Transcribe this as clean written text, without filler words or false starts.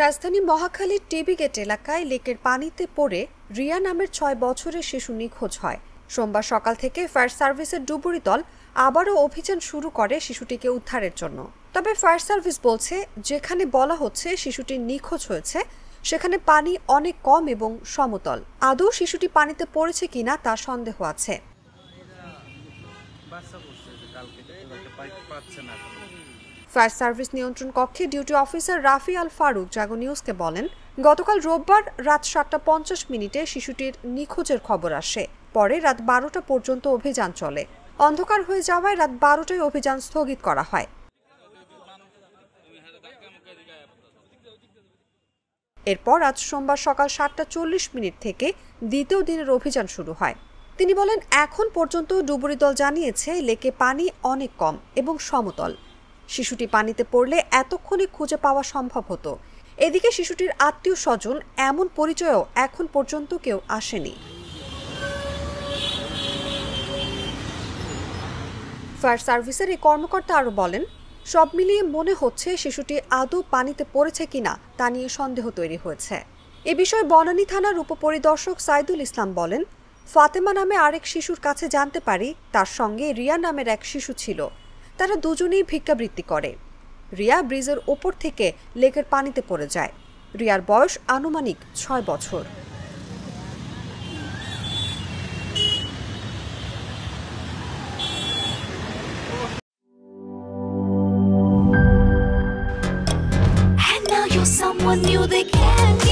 রাজধানী মহাখালীর TB gate এলাকায় লেকের পানিতে পড়ে রিয়া নামের ৬ বছরের শিশু নিখোঁজ হয়। সোমবার সকাল থেকে ফায়ার সার্ভিসের ডুবুরি দল আবারও অভিযান শুরু করে শিশুটিকে উদ্ধারের জন্য। তবে ফায়ার সার্ভিস বলছে, যেখানে বলা হচ্ছে শিশুটি নিখোঁজ হয়েছে সেখানে পানি অনেক কম এবং সমতল। আদৌ শিশুটি পানিতে পড়েছে কিনা তা সন্দেহ আছে। ফায়ার সার্ভিস নিয়ন্ত্রণ কক্ষে ডিউটি অফিসার রাফি আল ফারুক জাগো নিউজকে বলেন, গতকাল রোববার রাত ৭:৫০ শিশুটির নিখোঁজের খবর আসে। পরে রাত ১২টা পর্যন্ত অভিযান চলে। অন্ধকার হয়ে যাওয়ায় রাত ১২টায় অভিযান স্থগিত করা হয়। এরপর আজ সোমবার সকাল ৭:৪০ থেকে দ্বিতীয় দিনের অভিযান শুরু হয়। তিনি বলেন, এখন পর্যন্ত ডুবুরি দল জানিয়েছে লেকে পানি অনেক কম এবং সমতল। শিশুটি পানিতে পড়লে এতক্ষণে খুঁজে পাওয়া সম্ভব হতো। এদিকে শিশুটির আত্মীয় স্বজন এমন পরিচয়ও এখন পর্যন্ত কেউ আসেনি। ফায়ার সার্ভিসের এই কর্মকর্তা আরও বলেন, সব মিলিয়ে মনে হচ্ছে শিশুটি আদৌ পানিতে পড়েছে কিনা তা নিয়ে সন্দেহ তৈরি হয়েছে। এ বিষয়ে বনানী থানার উপপরিদর্শক সাইদুল ইসলাম বলেন, ফাতেমা নামে আরেক শিশুর কাছে জানতে পারি তার সঙ্গে রিয়া নামের এক শিশু ছিল। তারা দুজনেই ভিক্ষাবৃত্তি করে। রিয়া ব্রিজের ওপর থেকে লেকের পানিতে পড়ে যায়। রিয়ার বয়স আনুমানিক ৬ বছর। And now you're someone new they can't